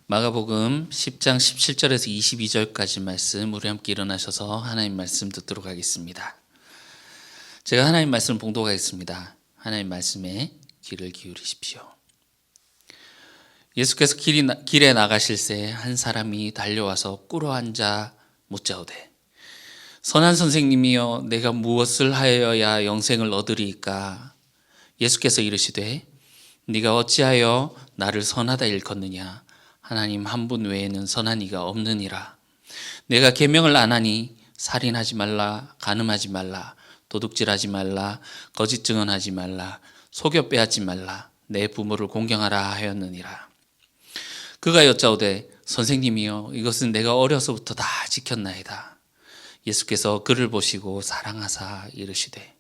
마가복음 10장 17절에서 22절까지 말씀 우리 함께 일어나셔서 하나님 말씀 듣도록 하겠습니다. 제가 하나님 말씀을 봉독하겠습니다. 하나님 말씀에 귀를 기울이십시오. 예수께서 길에 나가실새 한 사람이 달려와서 꿇어앉아 묻자오되 선한 선생님이여 내가 무엇을 하여야 영생을 얻으리이까? 예수께서 이르시되 네가 어찌하여 나를 선하다 일컫느냐? 하나님 한 분 외에는 선한 이가 없느니라. 내가 계명을 안 하니 살인하지 말라, 간음하지 말라, 도둑질하지 말라, 거짓 증언하지 말라, 속여 빼앗지 말라, 내 부모를 공경하라 하였느니라. 그가 여짜오되 선생님이여 이것은 내가 어려서부터 다 지켰나이다. 예수께서 그를 보시고 사랑하사 이르시되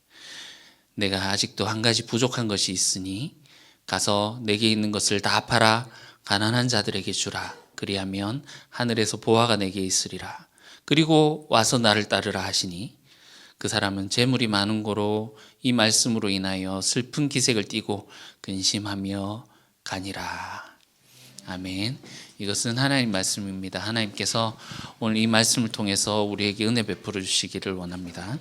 내가 아직도 한 가지 부족한 것이 있으니 가서 내게 있는 것을 다 팔아 가난한 자들에게 주라. 그리하면 하늘에서 보화가 내게 있으리라. 그리고 와서 나를 따르라 하시니 그 사람은 재물이 많은 고로 이 말씀으로 인하여 슬픈 기색을 띠고 근심하며 가니라. 아멘. 이것은 하나님 말씀입니다. 하나님께서 오늘 이 말씀을 통해서 우리에게 은혜 베풀어 주시기를 원합니다.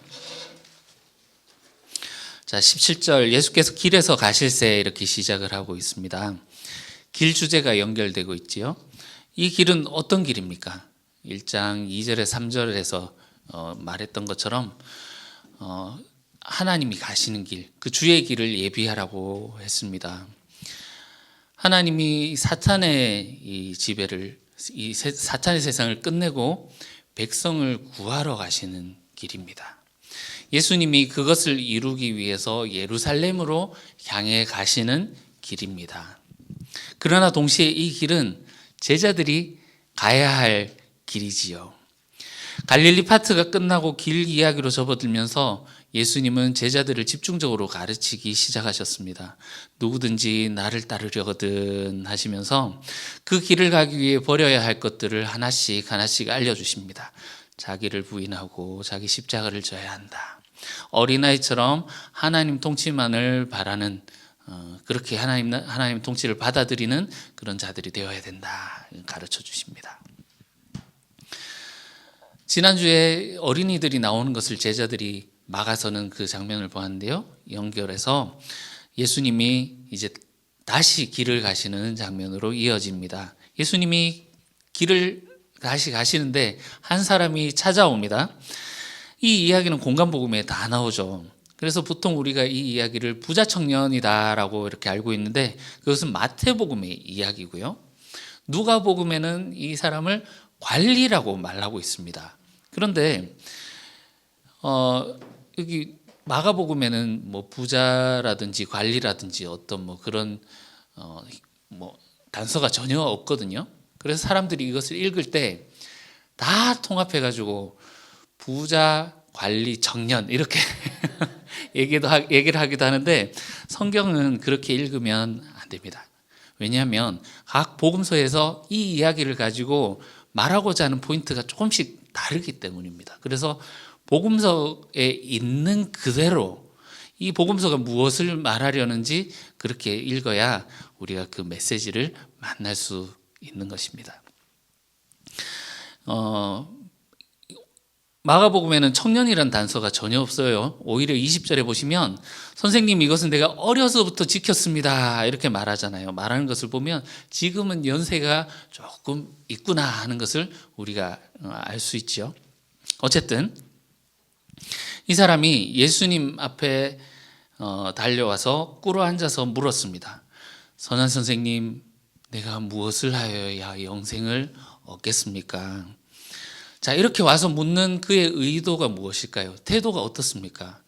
자, 17절 예수께서 길에서 가실새 이렇게 시작을 하고 있습니다. 길 주제가 연결되고 있지요. 이 길은 어떤 길입니까? 1장 2절에 3절에서 말했던 것처럼 하나님이 가시는 길, 그 주의 길을 예비하라고 했습니다. 하나님이 사탄의 이 지배를, 이 사탄의 세상을 끝내고 백성을 구하러 가시는 길입니다. 예수님이 그것을 이루기 위해서 예루살렘으로 향해 가시는 길입니다. 그러나 동시에 이 길은 제자들이 가야 할 길이지요. 갈릴리 파트가 끝나고 길 이야기로 접어들면서 예수님은 제자들을 집중적으로 가르치기 시작하셨습니다. 누구든지 나를 따르려거든 하시면서 그 길을 가기 위해 버려야 할 것들을 하나씩 하나씩 알려주십니다. 자기를 부인하고 자기 십자가를 져야 한다. 어린아이처럼 하나님 통치만을 바라는 그렇게 하나님 통치를 받아들이는 그런 자들이 되어야 된다 가르쳐 주십니다. 지난주에 어린이들이 나오는 것을 제자들이 막아서는 그 장면을 보았는데요. 연결해서 예수님이 이제 다시 길을 가시는 장면으로 이어집니다. 예수님이 길을 다시 가시는데 한 사람이 찾아옵니다. 이 이야기는 공간복음에 다 나오죠. 그래서 보통 우리가 이 이야기를 부자 청년이다라고 이렇게 알고 있는데 그것은 마태복음의 이야기고요. 누가복음에는 이 사람을 관리라고 말하고 있습니다. 그런데 여기 마가복음에는 뭐 부자라든지 관리라든지 어떤 뭐 그런 단서가 전혀 없거든요. 그래서 사람들이 이것을 읽을 때 다 통합해가지고 부자, 관리, 청년 이렇게 얘기를 하기도 하는데 성경은 그렇게 읽으면 안 됩니다. 왜냐하면 각 복음서에서 이 이야기를 가지고 말하고자 하는 포인트가 조금씩 다르기 때문입니다. 그래서 복음서에 있는 그대로 이 복음서가 무엇을 말하려는지 그렇게 읽어야 우리가 그 메시지를 만날 수 있는 것입니다. 마가복음에는 청년이라는 단서가 전혀 없어요. 오히려 20절에 보시면 선생님 이것은 내가 어려서부터 지켰습니다 이렇게 말하잖아요. 말하는 것을 보면 지금은 연세가 조금 있구나 하는 것을 우리가 알 수 있죠. 어쨌든 이 사람이 예수님 앞에 달려와서 꿇어 앉아서 물었습니다. 선한 선생님 내가 무엇을 하여야 영생을 얻겠습니까? 자, 이렇게 와서 묻는 그의 의도가 무엇일까요? 태도가 어떻습니까?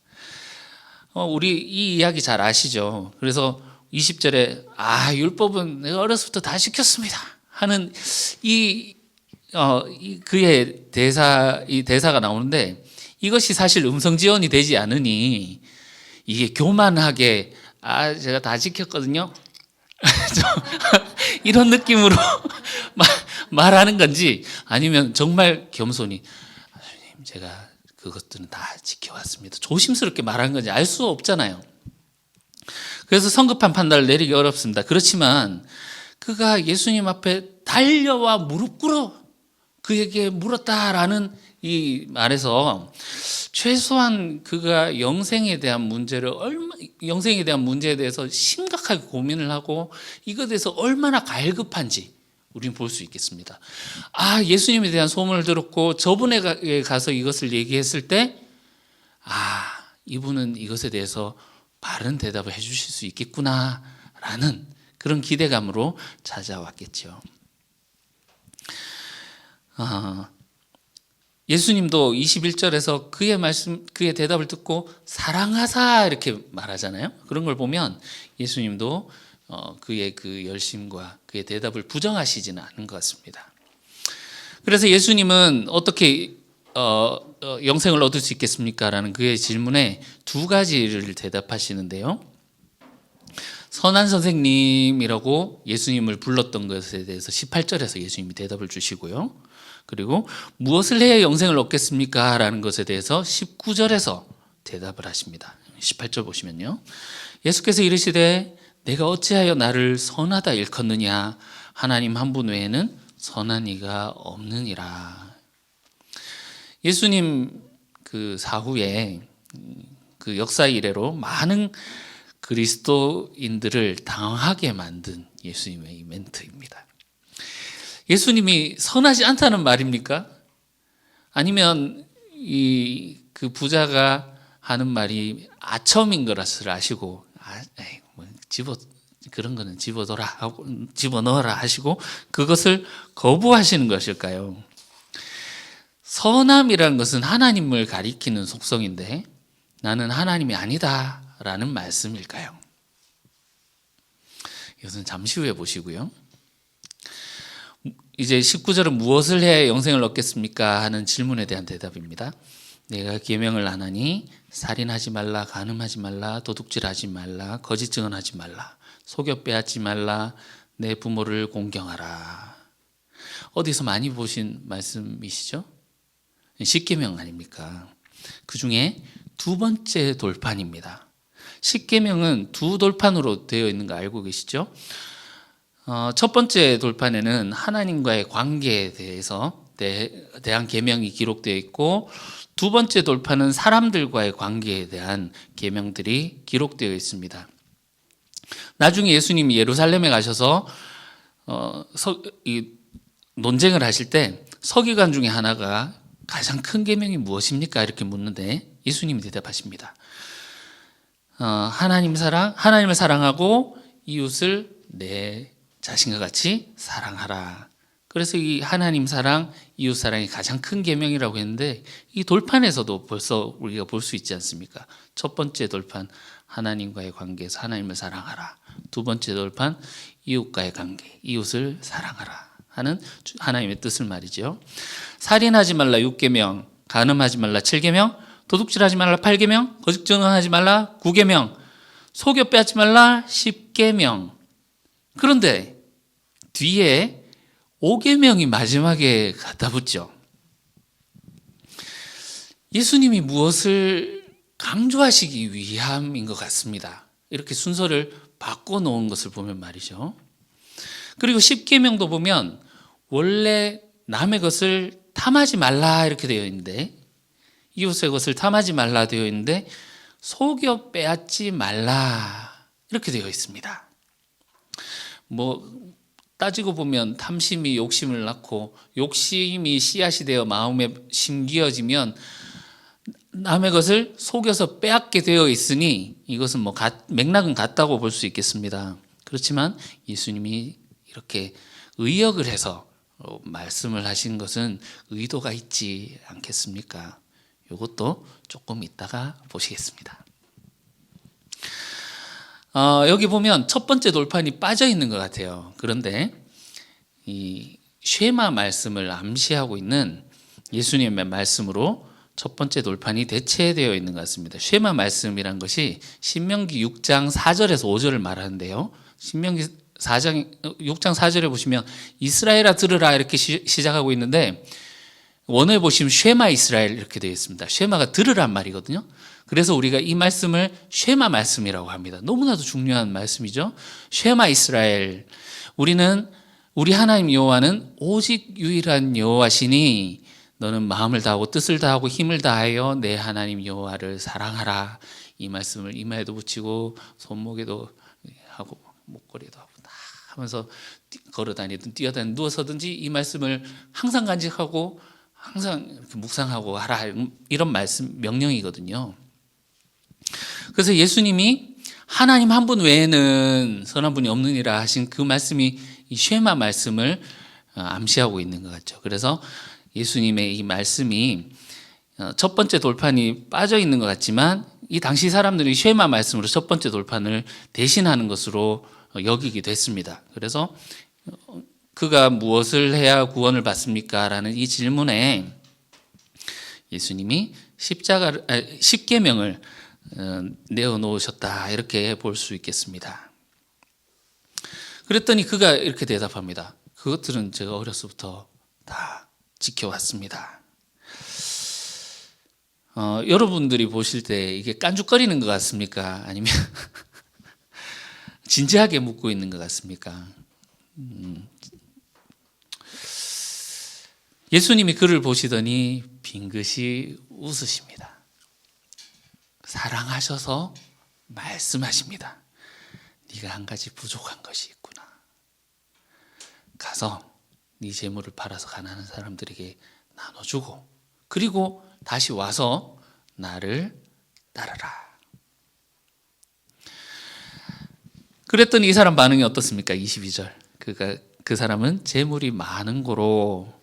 우리 이 이야기 잘 아시죠? 그래서 20절에 율법은 내가 어려서부터 다 지켰습니다 하는 그의 이 대사가 나오는데 이것이 사실 음성지원이 되지 않으니 이게 교만하게 제가 다 지켰거든요 이런 느낌으로 말하는 건지 아니면 정말 겸손히 선생님 제가 그것들은 다 지켜왔습니다 조심스럽게 말하는 건지 알 수 없잖아요. 그래서 성급한 판단을 내리기 어렵습니다. 그렇지만 그가 예수님 앞에 달려와 무릎 꿇어 그에게 물었다라는 이 말에서 최소한 그가 영생에 대한 문제에 대해서 심각하게 고민을 하고 이것에 대해서 얼마나 갈급한지 우리는 볼 수 있겠습니다. 예수님에 대한 소문을 들었고 저분에게 가서 이것을 얘기했을 때 이분은 이것에 대해서 바른 대답을 해주실 수 있겠구나라는 그런 기대감으로 찾아왔겠죠. 예수님도 21절에서 그의 대답을 듣고 사랑하사 이렇게 말하잖아요. 그런 걸 보면 예수님도 그의 그 열심과 그의 대답을 부정하시지는 않은 것 같습니다. 그래서 예수님은 어떻게 영생을 얻을 수 있겠습니까? 라는 그의 질문에 두 가지를 대답하시는데요. 선한 선생님이라고 예수님을 불렀던 것에 대해서 18절에서 예수님이 대답을 주시고요. 그리고 무엇을 해야 영생을 얻겠습니까? 라는 것에 대해서 19절에서 대답을 하십니다. 18절 보시면요. 예수께서 이르시되 내가 어찌하여 나를 선하다 일컫느냐? 하나님 한 분 외에는 선한 이가 없느니라. 예수님 그 사후에 그 역사 이래로 많은 그리스도인들을 당하게 만든 예수님의 이 멘트입니다. 예수님이 선하지 않다는 말입니까? 아니면 그 부자가 하는 말이 아첨인 것을 아시고 그런 거는 집어넣어라 하시고 그것을 거부하시는 것일까요? 선함이라는 것은 하나님을 가리키는 속성인데 나는 하나님이 아니다라는 말씀일까요? 이것은 잠시 후에 보시고요. 이제 19절은 무엇을 해야 영생을 얻겠습니까? 하는 질문에 대한 대답입니다. 내가 계명을 안 하니 살인하지 말라, 간음하지 말라, 도둑질하지 말라, 거짓 증언하지 말라, 속여 빼앗지 말라, 내 부모를 공경하라. 어디서 많이 보신 말씀이시죠? 십계명 아닙니까? 그 중에 두 번째 돌판입니다. 십계명은 두 돌판으로 되어 있는 거 알고 계시죠? 첫 번째 돌판에는 하나님과의 관계에 대한 계명이 기록되어 있고 두 번째 돌판은 사람들과의 관계에 대한 계명들이 기록되어 있습니다. 나중에 예수님이 예루살렘에 가셔서 논쟁을 하실 때 서기관 중에 하나가 가장 큰 계명이 무엇입니까? 이렇게 묻는데 예수님이 대답하십니다. 하나님을 사랑하고 이웃을 내 자신과 같이 사랑하라. 그래서 이 하나님 사랑, 이웃 사랑이 가장 큰 계명이라고 했는데 이 돌판에서도 벌써 우리가 볼 수 있지 않습니까? 첫 번째 돌판 하나님과의 관계에서 하나님을 사랑하라. 두 번째 돌판 이웃과의 관계, 이웃을 사랑하라 하는 하나님의 뜻을 말이죠. 살인하지 말라 6계명, 간음하지 말라 7계명, 도둑질하지 말라 8계명, 거짓 증언하지 말라 9계명, 속여 빼앗지 말라 10계명. 그런데 뒤에 5계명이 마지막에 갖다 붙죠. 예수님이 무엇을 강조하시기 위함인 것 같습니다. 이렇게 순서를 바꿔놓은 것을 보면 말이죠. 그리고 10계명도 보면 원래 남의 것을 탐하지 말라 이렇게 되어 있는데 이웃의 것을 탐하지 말라 되어 있는데 속여 빼앗지 말라 이렇게 되어 있습니다. 따지고 보면 탐심이 욕심을 낳고 욕심이 씨앗이 되어 마음에 심기어지면 남의 것을 속여서 빼앗게 되어 있으니 이것은 맥락은 같다고 볼 수 있겠습니다. 그렇지만 예수님이 이렇게 의역을 해서 말씀을 하신 것은 의도가 있지 않겠습니까? 이것도 조금 이따가 보시겠습니다. 여기 보면 첫 번째 돌판이 빠져 있는 것 같아요. 그런데 이 쉐마 말씀을 암시하고 있는 예수님의 말씀으로 첫 번째 돌판이 대체되어 있는 것 같습니다. 쉐마 말씀이란 것이 신명기 6장 4절에서 5절을 말하는데요. 신명기 6장 4절에 보시면 이스라엘아 들으라 이렇게 시작하고 있는데 원어에 보시면 쉐마 이스라엘 이렇게 되어 있습니다. 쉐마가 들으란 말이거든요. 그래서 우리가 이 말씀을 쉐마 말씀이라고 합니다. 너무나도 중요한 말씀이죠. 쉐마 이스라엘. 우리 하나님 여호와는 오직 유일한 여호와시니 너는 마음을 다하고 뜻을 다하고 힘을 다하여 내 하나님 여호와를 사랑하라. 이 말씀을 이마에도 붙이고 손목에도 하고 목걸이도 하고 다 하면서 걸어다니든 뛰어다니든 누워서든지 이 말씀을 항상 간직하고 항상 이렇게 묵상하고 하라. 이런 말씀 명령이거든요. 그래서 예수님이 하나님 한 분 외에는 선한 분이 없느니라 하신 그 말씀이 이 쉐마 말씀을 암시하고 있는 것 같죠. 그래서 예수님의 이 말씀이 첫 번째 돌판이 빠져 있는 것 같지만 이 당시 사람들이 쉐마 말씀으로 첫 번째 돌판을 대신하는 것으로 여기기도 했습니다. 그래서 그가 무엇을 해야 구원을 받습니까? 라는 이 질문에 예수님이 십계명을 내어놓으셨다 이렇게 볼 수 있겠습니다. 그랬더니 그가 이렇게 대답합니다. 그것들은 제가 어려서부터 다 지켜왔습니다. 여러분들이 보실 때 이게 깐죽거리는 것 같습니까? 아니면 진지하게 묻고 있는 것 같습니까? 예수님이 그를 보시더니 빙긋이 웃으십니다. 사랑하셔서 말씀하십니다. 네가 한 가지 부족한 것이 있구나. 가서 네 재물을 팔아서 가난한 사람들에게 나눠주고 그리고 다시 와서 나를 따르라. 그랬더니 이 사람 반응이 어떻습니까? 22절. 그 사람은 재물이 많은 고로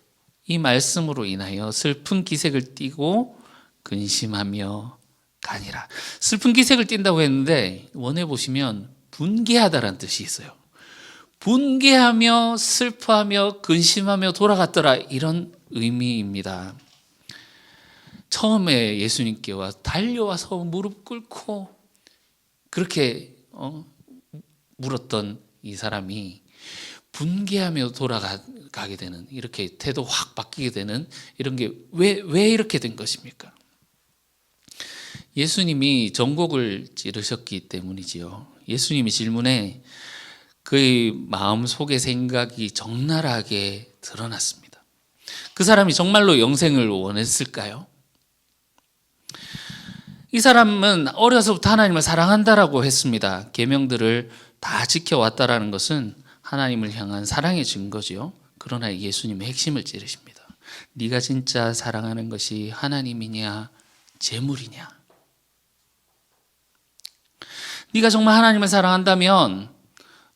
이 말씀으로 인하여 슬픈 기색을 띠고 근심하며 가니라. 슬픈 기색을 띈다고 했는데 원해 보시면 분개하다라는 뜻이 있어요. 분개하며 슬퍼하며 근심하며 돌아갔더라 이런 의미입니다. 처음에 예수님께 달려와서 무릎 꿇고 그렇게 물었던 이 사람이 분개하며 돌아가게 되는 이렇게 태도 확 바뀌게 되는 이런 게 왜 이렇게 된 것입니까? 예수님이 전곡을 찌르셨기 때문이지요. 예수님이 질문에 그의 마음 속의 생각이 적나라하게 드러났습니다. 그 사람이 정말로 영생을 원했을까요? 이 사람은 어려서부터 하나님을 사랑한다라고 했습니다. 계명들을 다 지켜왔다라는 것은 하나님을 향한 사랑의 증거지요. 그러나 예수님의 핵심을 찌르십니다. 네가 진짜 사랑하는 것이 하나님이냐 재물이냐? 네가 정말 하나님을 사랑한다면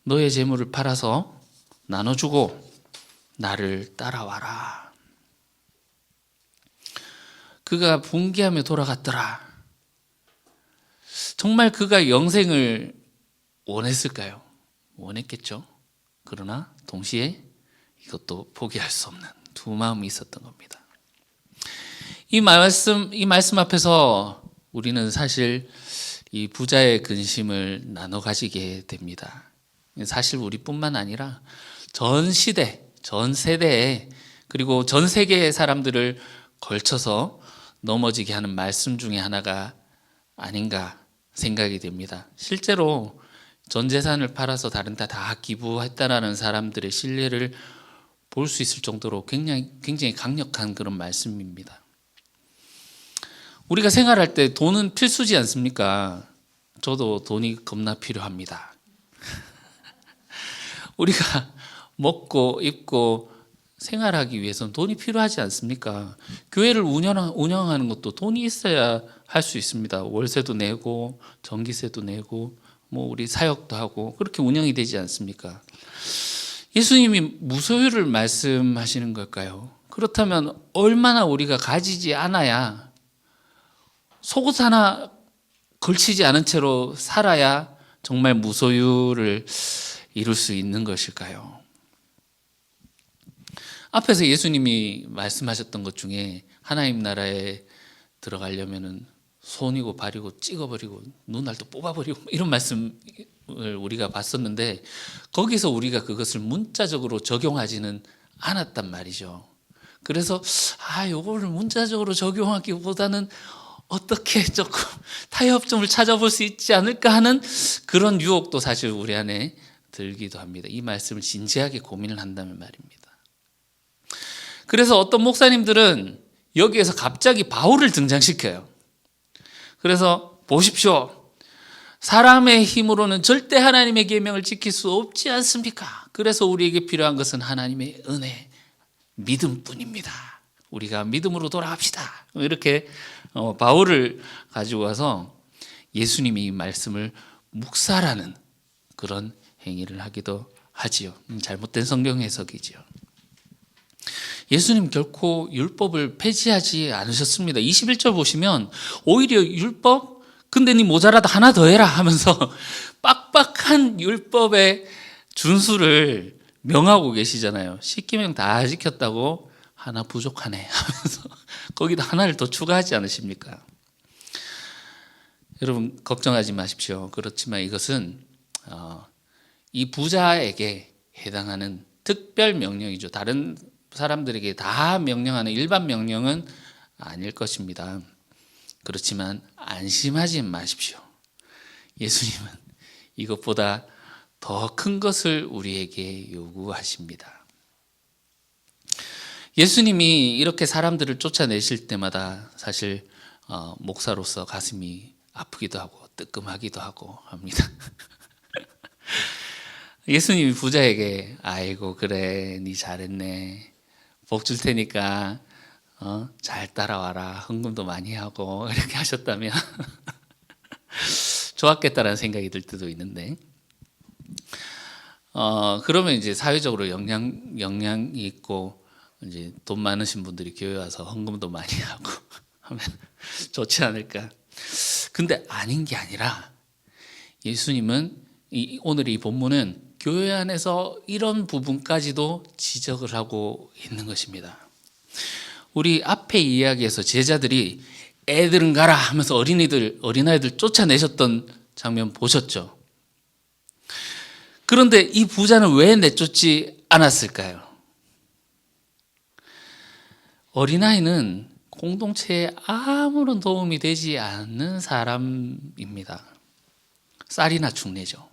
너의 재물을 팔아서 나눠주고 나를 따라와라. 그가 분개하며 돌아갔더라. 정말 그가 영생을 원했을까요? 원했겠죠. 그러나 동시에 이것도 포기할 수 없는 두 마음이 있었던 겁니다. 이 말씀 앞에서 우리는 사실 이 부자의 근심을 나눠 가지게 됩니다. 사실 우리뿐만 아니라 전 시대, 전 세대에 그리고 전 세계의 사람들을 걸쳐서 넘어지게 하는 말씀 중에 하나가 아닌가 생각이 됩니다. 실제로 전 재산을 팔아서 다른 다 기부했다라는 사람들의 신뢰를 볼 수 있을 정도로 굉장히 강력한 그런 말씀입니다. 우리가 생활할 때 돈은 필수지 않습니까? 저도 돈이 겁나 필요합니다. 우리가 먹고 입고 생활하기 위해서는 돈이 필요하지 않습니까? 교회를 운영하는 것도 돈이 있어야 할 수 있습니다. 월세도 내고 전기세도 내고 우리 사역도 하고 그렇게 운영이 되지 않습니까? 예수님이 무소유를 말씀하시는 걸까요? 그렇다면 얼마나 우리가 가지지 않아야 속옷 하나 걸치지 않은 채로 살아야 정말 무소유를 이룰 수 있는 것일까요? 앞에서 예수님이 말씀하셨던 것 중에 하나님 나라에 들어가려면은 손이고 발이고 찍어버리고 눈알도 뽑아버리고 이런 말씀을 우리가 봤었는데 거기서 우리가 그것을 문자적으로 적용하지는 않았단 말이죠. 그래서 요거를 문자적으로 적용하기보다는 어떻게 조금 타협점을 찾아볼 수 있지 않을까 하는 그런 유혹도 사실 우리 안에 들기도 합니다. 이 말씀을 진지하게 고민을 한다면 말입니다. 그래서 어떤 목사님들은 여기에서 갑자기 바울을 등장시켜요. 그래서 보십시오. 사람의 힘으로는 절대 하나님의 계명을 지킬 수 없지 않습니까? 그래서 우리에게 필요한 것은 하나님의 은혜, 믿음뿐입니다. 우리가 믿음으로 돌아갑시다. 이렇게 바울을 가지고 와서 예수님이 이 말씀을 묵살하는 그런 행위를 하기도 하지요. 잘못된 성경 해석이지요. 예수님 결코 율법을 폐지하지 않으셨습니다. 21절 보시면 오히려 율법? 근데 네 모자라다 하나 더 해라 하면서 빡빡한 율법의 준수를 명하고 계시잖아요. 10계명 다 지켰다고 하나 부족하네 하면서 거기다 하나를 더 추가하지 않으십니까? 여러분 걱정하지 마십시오. 그렇지만 이것은 이 부자에게 해당하는 특별 명령이죠. 다른 사람들에게 다 명령하는 일반 명령은 아닐 것입니다. 그렇지만 안심하지 마십시오. 예수님은 이것보다 더 큰 것을 우리에게 요구하십니다. 예수님이 이렇게 사람들을 쫓아내실 때마다 사실 목사로서 가슴이 아프기도 하고 뜨끔하기도 하고 합니다. 예수님이 부자에게 아이고 그래 네 잘했네 복 줄 테니까 잘 따라와라 헌금도 많이 하고 이렇게 하셨다면 좋았겠다라는 생각이 들 때도 있는데 그러면 이제 사회적으로 영향이 있고 이제 돈 많으신 분들이 교회 와서 헌금도 많이 하고 하면 좋지 않을까. 근데 아닌 게 아니라 예수님은 오늘 이 본문은 교회 안에서 이런 부분까지도 지적을 하고 있는 것입니다. 우리 앞에 이야기에서 제자들이 애들은 가라 하면서 어린아이들 쫓아내셨던 장면 보셨죠? 그런데 이 부자는 왜 내쫓지 않았을까요? 어린아이는 공동체에 아무런 도움이 되지 않는 사람입니다. 쌀이나 축내죠.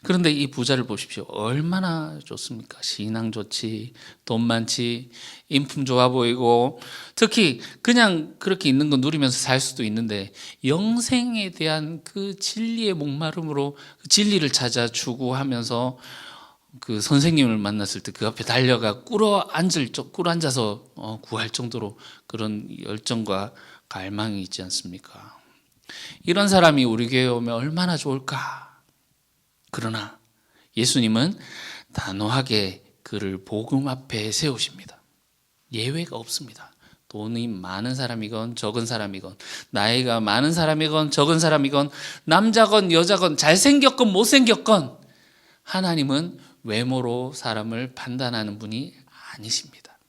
그런데 이 부자를 보십시오. 얼마나 좋습니까? 신앙 좋지, 돈 많지, 인품 좋아 보이고 특히 그냥 그렇게 있는 거 누리면서 살 수도 있는데 영생에 대한 그 진리의 목마름으로 그 진리를 찾아 추구하면서 그 선생님을 만났을 때 그 앞에 달려가 꿇어 앉아서 구할 정도로 그런 열정과 갈망이 있지 않습니까? 이런 사람이 우리 교회에 오면 얼마나 좋을까? 그러나 예수님은 단호하게 그를 복음 앞에 세우십니다. 예외가 없습니다. 돈이 많은 사람이건 적은 사람이건 나이가 많은 사람이건 적은 사람이건 남자건 여자건 잘생겼건 못생겼건 하나님은 외모로 사람을 판단하는 분이 아니십니다.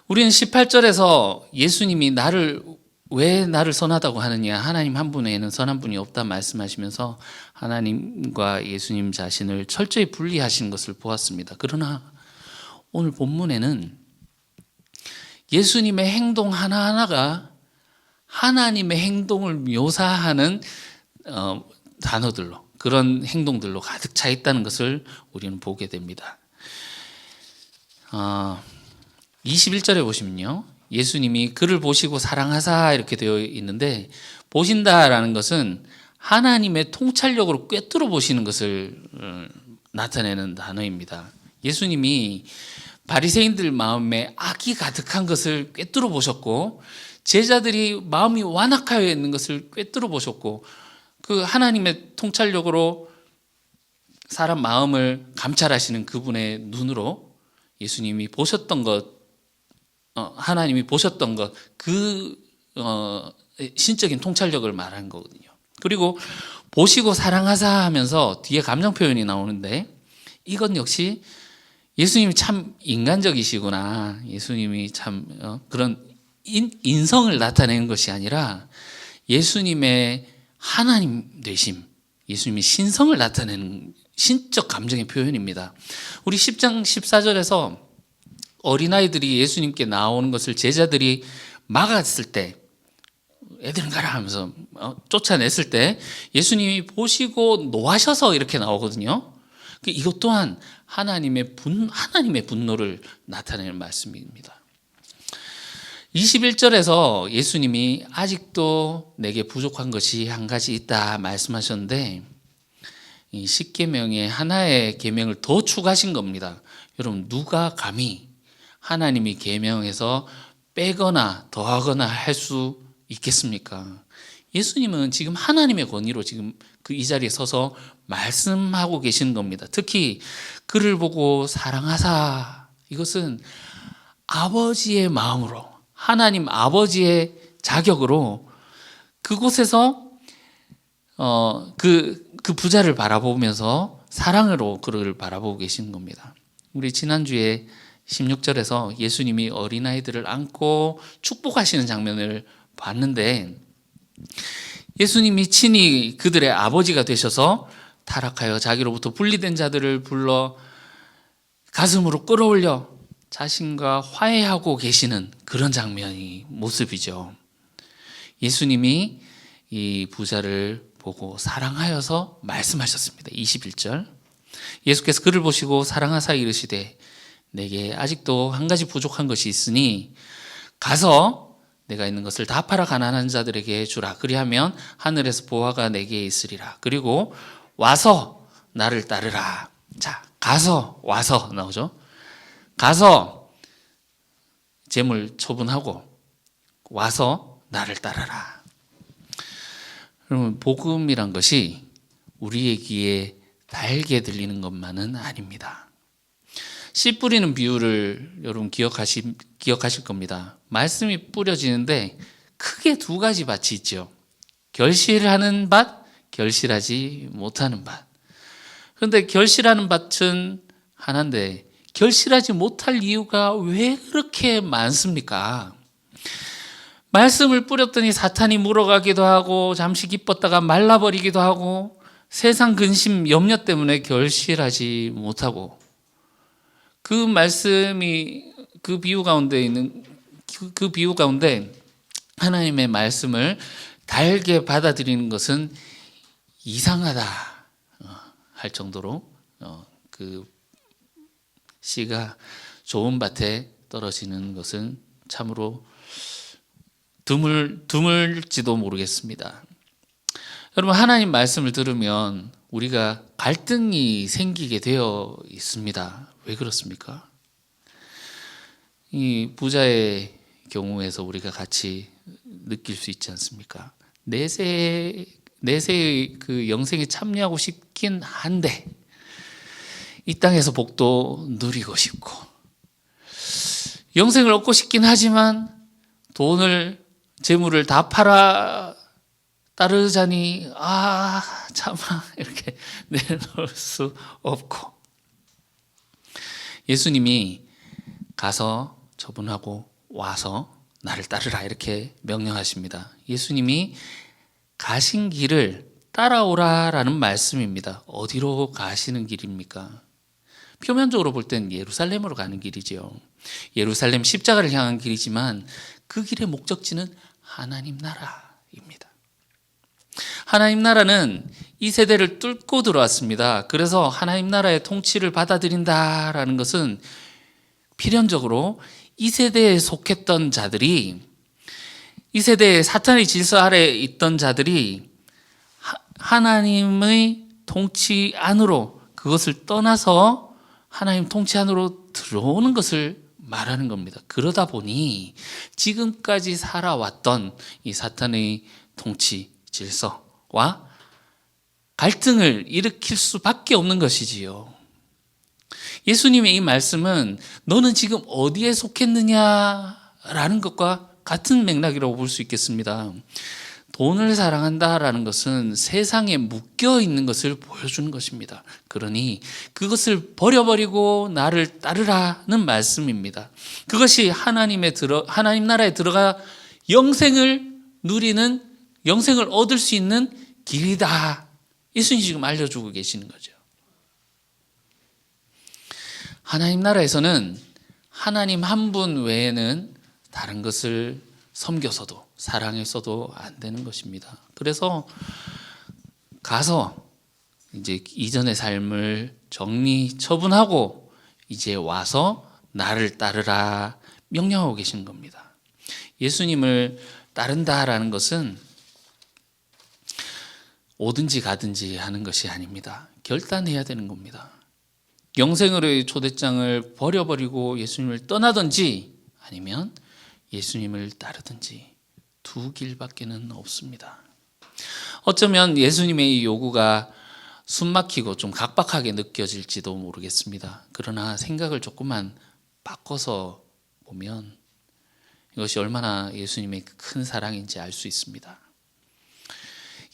우리는 18절에서 예수님이 왜 나를 선하다고 하느냐, 하나님 한 분 외에는 선한 분이 없다 말씀하시면서 하나님과 예수님 자신을 철저히 분리하신 것을 보았습니다. 그러나 오늘 본문에는 예수님의 행동 하나하나가 하나님의 행동을 묘사하는 단어들로, 그런 행동들로 가득 차 있다는 것을 우리는 보게 됩니다. 21절에 보시면요, 예수님이 그를 보시고 사랑하사 이렇게 되어 있는데, 보신다라는 것은 하나님의 통찰력으로 꿰뚫어 보시는 것을 나타내는 단어입니다. 예수님이 바리새인들 마음에 악이 가득한 것을 꿰뚫어 보셨고, 제자들이 마음이 완악하여 있는 것을 꿰뚫어 보셨고, 그 하나님의 통찰력으로 사람 마음을 감찰하시는 그분의 눈으로 예수님이 보셨던 것, 하나님이 보셨던 것, 신적인 통찰력을 말하는 거거든요. 그리고 보시고 사랑하사 하면서 뒤에 감정 표현이 나오는데, 이건 역시 예수님이 참 인간적이시구나, 예수님이 참 그런 인성을 나타내는 것이 아니라 예수님의 하나님 되심, 예수님의 신성을 나타내는 신적 감정의 표현입니다. 우리 10장 14절에서 어린아이들이 예수님께 나오는 것을 제자들이 막았을 때, 애들은 가라 하면서 쫓아냈을 때 예수님이 보시고 노하셔서 이렇게 나오거든요. 이것 또한 하나님의 분노를 나타내는 말씀입니다. 21절에서 예수님이 아직도 내게 부족한 것이 한 가지 있다 말씀하셨는데, 이 십계명의 하나의 계명을 더 추가하신 겁니다. 여러분, 누가 감히 하나님이 계명에서 빼거나 더하거나 할 수 있겠습니까? 예수님은 지금 하나님의 권위로 지금 이 자리에 서서 말씀하고 계시는 겁니다. 특히 그를 보고 사랑하사, 이것은 아버지의 마음으로, 하나님 아버지의 자격으로 그곳에서 그 부자를 바라보면서 사랑으로 그를 바라보고 계시는 겁니다. 우리 지난주에 16절에서 예수님이 어린아이들을 안고 축복하시는 장면을 봤는데, 예수님이 친히 그들의 아버지가 되셔서 타락하여 자기로부터 분리된 자들을 불러 가슴으로 끌어올려 자신과 화해하고 계시는 그런 장면이 모습이죠. 예수님이 이 부자를 보고 사랑하여서 말씀하셨습니다. 21절. 예수께서 그를 보시고 사랑하사 이르시되 내게 아직도 한 가지 부족한 것이 있으니 가서 내가 있는 것을 다 팔아 가난한 자들에게 주라. 그리하면 하늘에서 보화가 내게 있으리라. 그리고 와서 나를 따르라. 자, 가서, 와서 나오죠. 가서 재물 처분하고 와서 나를 따르라. 여러분, 복음이란 것이 우리의 귀에 달게 들리는 것만은 아닙니다. 씨 뿌리는 비유를 여러분 기억하실 겁니다. 말씀이 뿌려지는데 크게 두 가지 밭이 있죠. 결실하는 밭, 결실하지 못하는 밭. 그런데 결실하는 밭은 하나인데 결실하지 못할 이유가 왜 그렇게 많습니까? 말씀을 뿌렸더니 사탄이 물어가기도 하고 잠시 기뻤다가 말라버리기도 하고 세상 근심, 염려 때문에 결실하지 못하고, 그 말씀이 그 비유 가운데 있는 그 비유 가운데 하나님의 말씀을 달게 받아들이는 것은 이상하다 할 정도로 그 씨가 좋은 밭에 떨어지는 것은 참으로 드물지도 모르겠습니다. 여러분, 하나님 말씀을 들으면 우리가 갈등이 생기게 되어 있습니다. 왜 그렇습니까? 이 부자의 경우에서 우리가 같이 느낄 수 있지 않습니까? 내세의 그 영생에 참여하고 싶긴 한데 이 땅에서 복도 누리고 싶고, 영생을 얻고 싶긴 하지만 재물을 다 팔아 따르자니 참아 이렇게 내놓을 수 없고, 예수님이 가서 처분하고 와서 나를 따르라 이렇게 명령하십니다. 예수님이 가신 길을 따라오라라는 말씀입니다. 어디로 가시는 길입니까? 표면적으로 볼 땐 예루살렘으로 가는 길이죠. 예루살렘 십자가를 향한 길이지만 그 길의 목적지는 하나님 나라입니다. 하나님 나라는 이 세대를 뚫고 들어왔습니다. 그래서 하나님 나라의 통치를 받아들인다라는 것은 필연적으로 이 세대에 속했던 자들이, 이 세대의 사탄의 질서 아래에 있던 자들이 하나님의 통치 안으로, 그것을 떠나서 하나님 통치 안으로 들어오는 것을 말하는 겁니다. 그러다 보니 지금까지 살아왔던 이 사탄의 통치 질서와 갈등을 일으킬 수밖에 없는 것이지요. 예수님의 이 말씀은 너는 지금 어디에 속했느냐라는 것과 같은 맥락이라고 볼 수 있겠습니다. 돈을 사랑한다라는 것은 세상에 묶여 있는 것을 보여주는 것입니다. 그러니 그것을 버려버리고 나를 따르라는 말씀입니다. 그것이 하나님 나라에 들어가 영생을 누리는, 영생을 얻을 수 있는 길이다. 예수님이 지금 알려주고 계시는 거죠. 하나님 나라에서는 하나님 한 분 외에는 다른 것을 섬겨서도 사랑해서도 안 되는 것입니다. 그래서 가서 이제 이전의 삶을 정리 처분하고 이제 와서 나를 따르라 명령하고 계신 겁니다. 예수님을 따른다라는 것은 오든지 가든지 하는 것이 아닙니다. 결단해야 되는 겁니다. 영생으로의 초대장을 버려버리고 예수님을 떠나든지 아니면 예수님을 따르든지 두 길밖에는 없습니다. 어쩌면 예수님의 이 요구가 숨막히고 좀 각박하게 느껴질지도 모르겠습니다. 그러나 생각을 조금만 바꿔서 보면 이것이 얼마나 예수님의 큰 사랑인지 알 수 있습니다.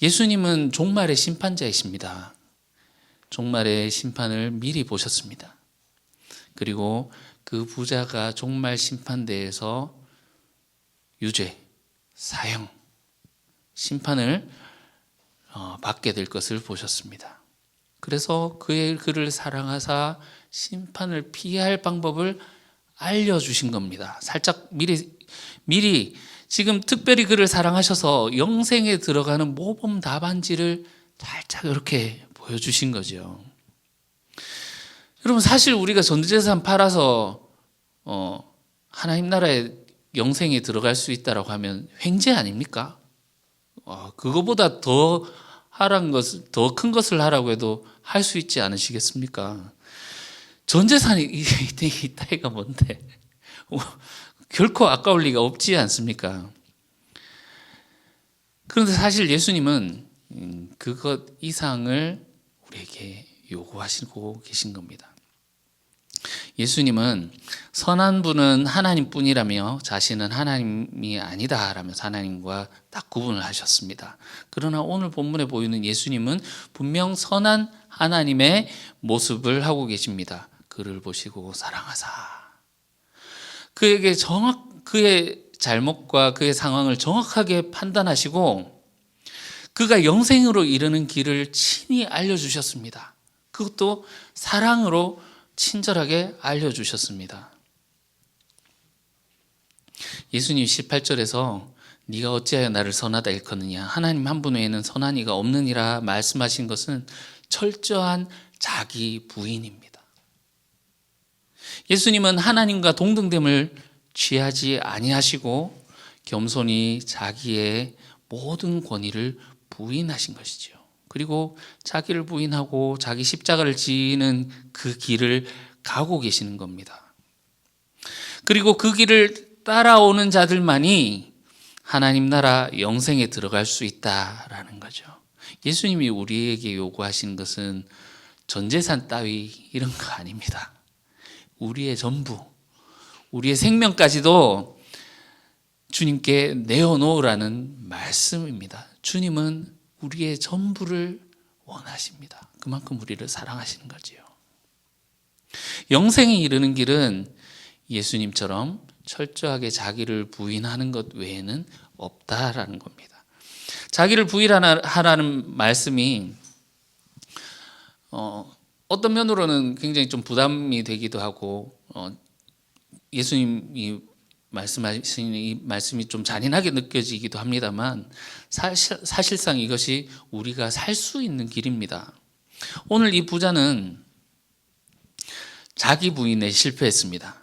예수님은 종말의 심판자이십니다. 종말의 심판을 미리 보셨습니다. 그리고 그 부자가 종말 심판대에서 유죄, 사형, 심판을 받게 될 것을 보셨습니다. 그래서 그를 사랑하사 심판을 피할 방법을 알려주신 겁니다. 살짝 미리 지금 특별히 그를 사랑하셔서 영생에 들어가는 모범 답안지를 살짝 이렇게 보여주신 거죠. 여러분, 사실 우리가 전재산 팔아서 하나님 나라에 영생에 들어갈 수 있다라고 하면 횡재 아닙니까? 그거보다 더 큰 것을 하라고 해도 할 수 있지 않으시겠습니까? 전 재산이 이따위가 뭔데? 결코 아까울 리가 없지 않습니까? 그런데 사실 예수님은 그것 이상을 우리에게 요구하시고 계신 겁니다. 예수님은 선한 분은 하나님뿐이라며 자신은 하나님이 아니다라면서 하나님과 딱 구분을 하셨습니다. 그러나 오늘 본문에 보이는 예수님은 분명 선한 하나님의 모습을 하고 계십니다. 그를 보시고 사랑하사 그에게 그의 잘못과 그의 상황을 정확하게 판단하시고 그가 영생으로 이르는 길을 친히 알려주셨습니다. 그것도 사랑으로 친절하게 알려주셨습니다. 예수님 18절에서 네가 어찌하여 나를 선하다 일컫느냐, 하나님 한 분 외에는 선한 이가 없느니라 말씀하신 것은 철저한 자기 부인입니다. 예수님은 하나님과 동등됨을 취하지 아니하시고 겸손히 자기의 모든 권위를 부인하신 것이죠. 그리고 자기를 부인하고 자기 십자가를 지는 그 길을 가고 계시는 겁니다. 그리고 그 길을 따라오는 자들만이 하나님 나라 영생에 들어갈 수 있다라는 거죠. 예수님이 우리에게 요구하신 것은 전재산 따위 이런 거 아닙니다. 우리의 전부, 우리의 생명까지도 주님께 내어놓으라는 말씀입니다. 주님은 우리의 전부를 원하십니다. 그만큼 우리를 사랑하시는 거지요. 영생에 이르는 길은 예수님처럼 철저하게 자기를 부인하는 것 외에는 없다라는 겁니다. 자기를 부인하라는 말씀이 어떤 면으로는 굉장히 좀 부담이 되기도 하고 예수님이 말씀하신 이 말씀이 좀 잔인하게 느껴지기도 합니다만 사실상 이것이 우리가 살 수 있는 길입니다. 오늘 이 부자는 자기 부인에 실패했습니다.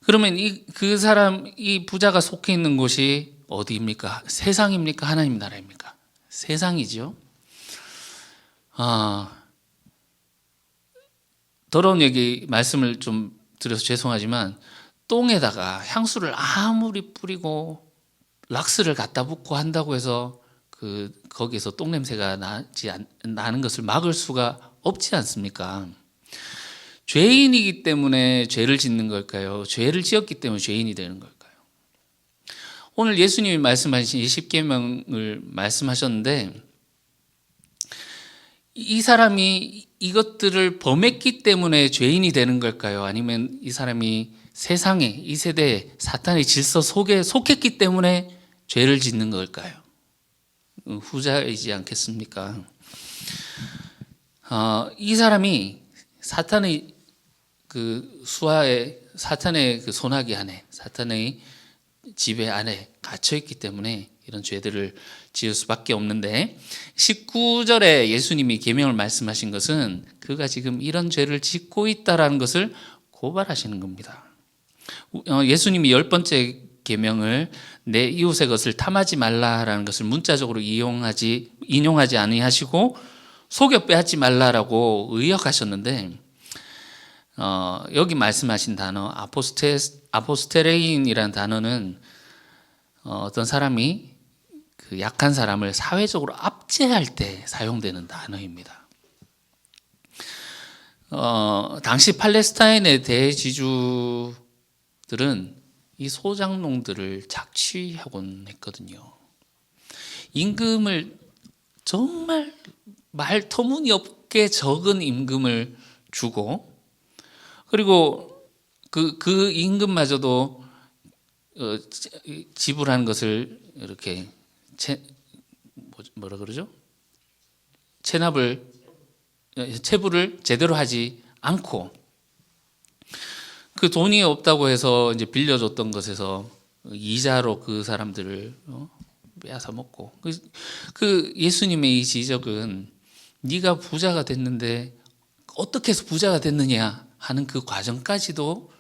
그러면 이 부자가 속해 있는 곳이 어디입니까? 세상입니까? 하나님 나라입니까? 세상이죠. 더러운 말씀을 좀 드려서 죄송하지만 똥에다가 향수를 아무리 뿌리고 락스를 갖다 붓고 한다고 해서 거기에서 똥 냄새가 나는 것을 막을 수가 없지 않습니까? 죄인이기 때문에 죄를 짓는 걸까요? 죄를 지었기 때문에 죄인이 되는 걸까요? 오늘 예수님이 말씀하신 이 십계명을 말씀하셨는데 이 사람이 이것들을 범했기 때문에 죄인이 되는 걸까요? 아니면 이 사람이 세상에, 이 세대에 사탄의 질서 속에 속했기 때문에 죄를 짓는 걸까요? 후자이지 않겠습니까? 이 사람이 사탄의 사탄의 소나기 안에, 사탄의 지배 안에 갇혀 있기 때문에 이런 죄들을 지을 수밖에 없는데 19절에 예수님이 계명을 말씀하신 것은 그가 지금 이런 죄를 짓고 있다라는 것을 고발하시는 겁니다. 예수님이 10번째 계명을 내 이웃의 것을 탐하지 말라라는 것을 문자적으로 인용하지 아니하시고 속여 빼앗지 말라라고 의역하셨는데 여기 말씀하신 단어 아포스테레인이라는 단어는 어떤 사람이 그 약한 사람을 사회적으로 압제할 때 사용되는 단어입니다. 당시 팔레스타인의 대지주들은 이 소작농들을 착취하곤 했거든요. 임금을 정말 말 터무니없게 적은 임금을 주고 그리고 그 임금마저도 지불하는 것을 이렇게 뭐라 그러죠? 체불을 제대로 하지 않고 그 돈이 없다고 해서 이제 빌려줬던 것에서 이자로 그 사람들을 빼앗아 먹고 그 예수님의 이 지적은 네가 부자가 됐는데 어떻게 해서 부자가 됐느냐 하는 그 과정까지도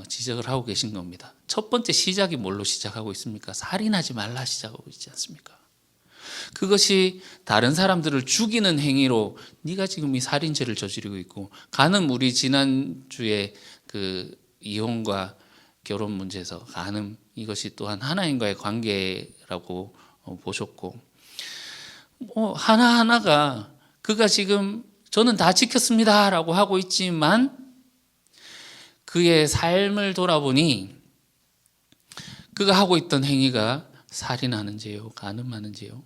지적을 하고 계신 겁니다. 첫 번째 시작이 뭘로 시작하고 있습니까? 살인하지 말라 시작하고 있지 않습니까? 그것이 다른 사람들을 죽이는 행위로 네가 지금 이 살인죄를 저지르고 있고 간음 우리 지난주에 그 이혼과 결혼 문제에서 간음 이것이 또한 하나님과의 관계라고 보셨고 하나하나가 그가 지금 저는 다 지켰습니다라고 하고 있지만 그의 삶을 돌아보니 그가 하고 있던 행위가 살인하는 죄요, 간음하는 죄요,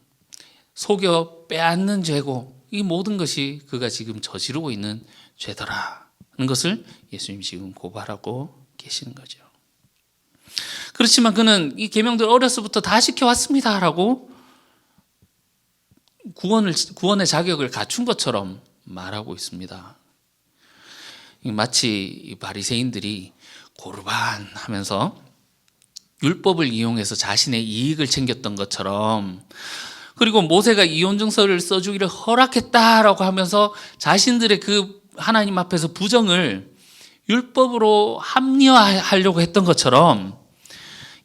속여 빼앗는 죄고 이 모든 것이 그가 지금 저지르고 있는 죄더라는 것을 예수님이 지금 고발하고 계시는 거죠. 그렇지만 그는 이 계명들 어려서부터 다 지켜왔습니다라고 구원의 자격을 갖춘 것처럼 말하고 있습니다. 마치 바리새인들이 고르반 하면서 율법을 이용해서 자신의 이익을 챙겼던 것처럼 그리고 모세가 이혼증서를 써주기를 허락했다라고 하면서 자신들의 그 하나님 앞에서 부정을 율법으로 합리화하려고 했던 것처럼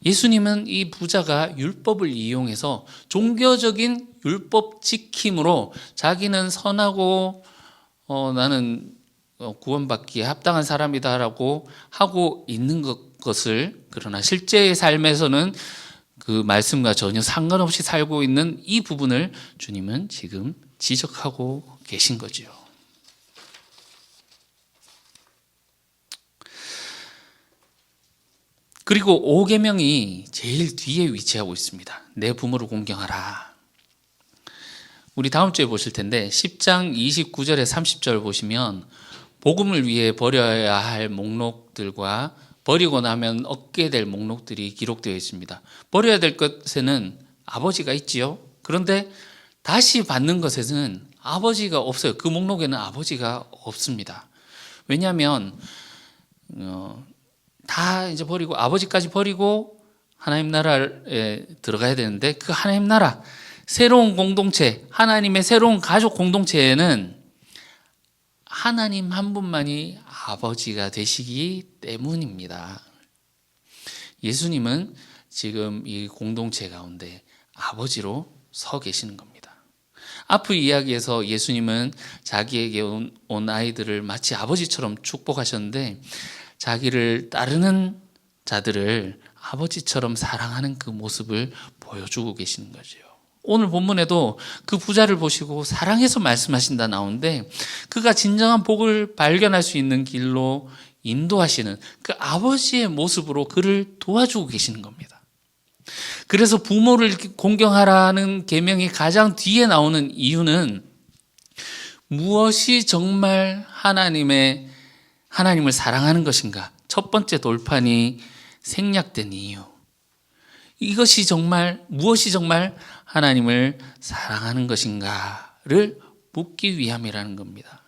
예수님은 이 부자가 율법을 이용해서 종교적인 율법 지킴으로 자기는 선하고 나는 구원받기에 합당한 사람이다라고 하고 있는 것을 그러나 실제의 삶에서는 그 말씀과 전혀 상관없이 살고 있는 이 부분을 주님은 지금 지적하고 계신 거죠. 그리고 5계명이 제일 뒤에 위치하고 있습니다. 내 부모를 공경하라. 우리 다음 주에 보실 텐데 10장 29절에 30절 보시면 복음을 위해 버려야 할 목록들과 버리고 나면 얻게 될 목록들이 기록되어 있습니다. 버려야 될 것에는 아버지가 있지요. 그런데 다시 받는 것에는 아버지가 없어요. 그 목록에는 아버지가 없습니다. 왜냐하면 다 이제 버리고 아버지까지 버리고 하나님 나라에 들어가야 되는데 그 하나님 나라 새로운 공동체, 하나님의 새로운 가족 공동체에는 하나님 한 분만이 아버지가 되시기 때문입니다. 예수님은 지금 이 공동체 가운데 아버지로 서 계시는 겁니다. 앞의 이야기에서 예수님은 자기에게 온 아이들을 마치 아버지처럼 축복하셨는데 자기를 따르는 자들을 아버지처럼 사랑하는 그 모습을 보여주고 계시는 거죠. 오늘 본문에도 그 부자를 보시고 사랑해서 말씀하신다 나오는데 그가 진정한 복을 발견할 수 있는 길로 인도하시는 그 아버지의 모습으로 그를 도와주고 계시는 겁니다. 그래서 부모를 공경하라는 계명이 가장 뒤에 나오는 이유는 무엇이 정말 하나님을 사랑하는 것인가? 첫 번째 돌판이 생략된 이유. 이것이 정말 무엇이 정말 하나님을 사랑하는 것인가를 묻기 위함이라는 겁니다.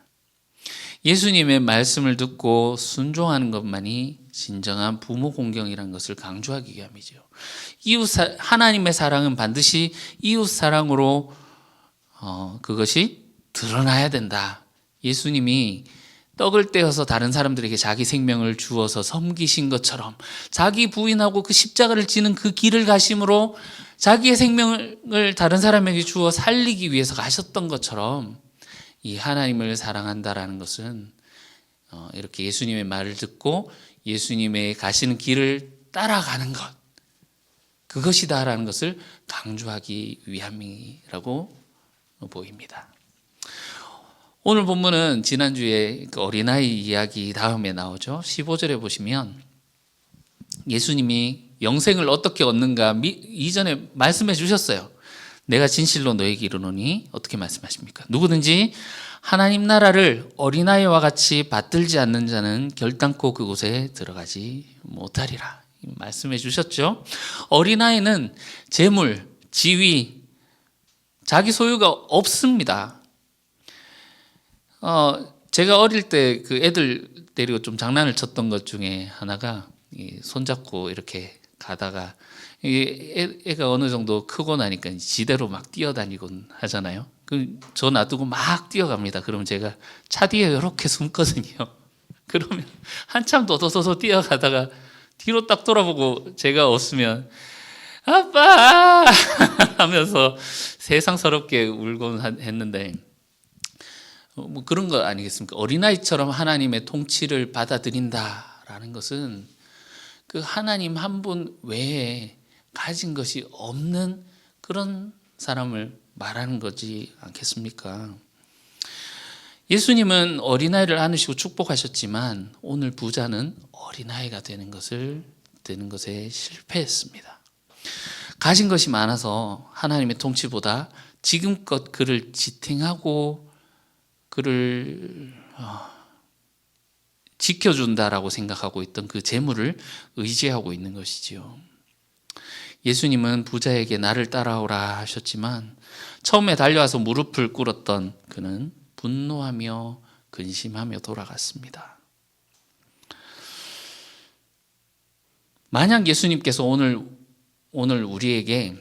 예수님의 말씀을 듣고 순종하는 것만이 진정한 부모 공경이라는 것을 강조하기 위함이죠. 하나님의 사랑은 반드시 이웃 사랑으로 그것이 드러나야 된다. 예수님이 떡을 떼어서 다른 사람들에게 자기 생명을 주어서 섬기신 것처럼 자기 부인하고 그 십자가를 지는 그 길을 가심으로 자기의 생명을 다른 사람에게 주어 살리기 위해서 가셨던 것처럼 이 하나님을 사랑한다라는 것은 이렇게 예수님의 말을 듣고 예수님의 가시는 길을 따라가는 것, 그것이다라는 것을 강조하기 위함이라고 보입니다. 오늘 본문은 지난주에 그 어린아이 이야기 다음에 나오죠. 15절에 보시면 예수님이 영생을 어떻게 얻는가 이전에 말씀해 주셨어요. 내가 진실로 너에게 이르노니 어떻게 말씀하십니까? 누구든지 하나님 나라를 어린아이와 같이 받들지 않는 자는 결단코 그곳에 들어가지 못하리라. 말씀해 주셨죠. 어린아이는 재물, 지위, 자기 소유가 없습니다. 제가 어릴 때 그 애들 데리고 좀 장난을 쳤던 것 중에 하나가 손잡고 이렇게 가다가 애가 어느 정도 크고 나니까 지대로 막 뛰어다니곤 하잖아요. 저 놔두고 막 뛰어갑니다. 그러면 제가 차 뒤에 이렇게 숨거든요. 그러면 한참 도도도도 뛰어가다가 뒤로 딱 돌아보고 제가 없으면 아빠 하면서 세상스럽게 울곤 했는데 뭐 그런 거 아니겠습니까? 어린아이처럼 하나님의 통치를 받아들인다라는 것은 그 하나님 한 분 외에 가진 것이 없는 그런 사람을 말하는 거지 않겠습니까? 예수님은 어린아이를 안으시고 축복하셨지만 오늘 부자는 어린아이가 되는 것에 실패했습니다. 가진 것이 많아서 하나님의 통치보다 지금껏 그를 지탱하고 그를 지켜준다라고 생각하고 있던 그 재물을 의지하고 있는 것이지요. 예수님은 부자에게 나를 따라오라 하셨지만 처음에 달려와서 무릎을 꿇었던 그는 분노하며 근심하며 돌아갔습니다. 만약 예수님께서 오늘 우리에게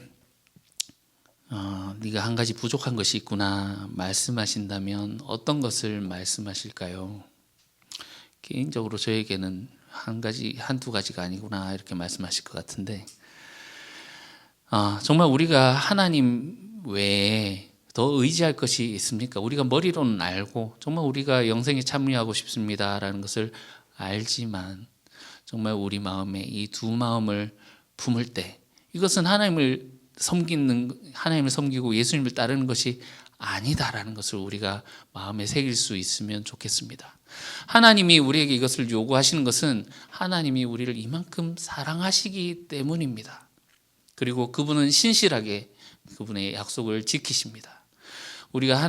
네가 한 가지 부족한 것이 있구나 말씀하신다면 어떤 것을 말씀하실까요? 개인적으로 저에게는 한두 가지가 아니구나 이렇게 말씀하실 것 같은데 정말 우리가 하나님 외에 더 의지할 것이 있습니까? 우리가 머리로는 알고 정말 우리가 영생에 참여하고 싶습니다라는 것을 알지만 정말 우리 마음에 이 두 마음을 품을 때 이것은 하나님을 섬기고 예수님을 따르는 것이 아니다라는 것을 우리가 마음에 새길 수 있으면 좋겠습니다. 하나님이 우리에게 이것을 요구하시는 것은 하나님이 우리를 이만큼 사랑하시기 때문입니다. 그리고 그분은 신실하게 그분의 약속을 지키십니다. 우리가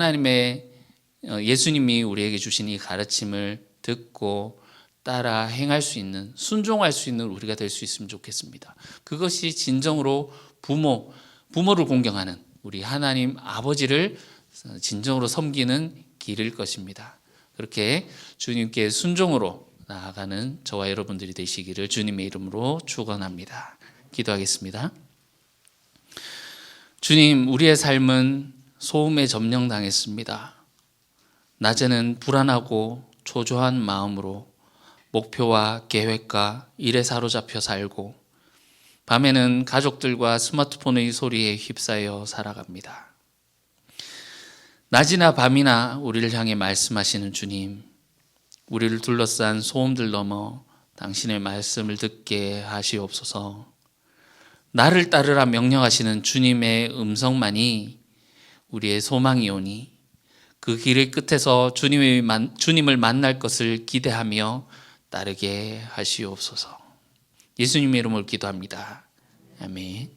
예수님이 우리에게 주신 이 가르침을 듣고 따라 행할 수 있는, 순종할 수 있는 우리가 될 수 있으면 좋겠습니다. 그것이 진정으로 부모를 공경하는 우리 하나님 아버지를 진정으로 섬기는 길일 것입니다. 그렇게 주님께 순종으로 나아가는 저와 여러분들이 되시기를 주님의 이름으로 축원합니다. 기도하겠습니다. 주님, 우리의 삶은 소음에 점령당했습니다. 낮에는 불안하고 초조한 마음으로 목표와 계획과 일에 사로잡혀 살고 밤에는 가족들과 스마트폰의 소리에 휩싸여 살아갑니다. 낮이나 밤이나 우리를 향해 말씀하시는 주님, 우리를 둘러싼 소음들 넘어 당신의 말씀을 듣게 하시옵소서. 나를 따르라 명령하시는 주님의 음성만이 우리의 소망이오니 그 길의 끝에서 주님을 만날 것을 기대하며 따르게 하시옵소서. 예수님의 이름으로 기도합니다. 아멘.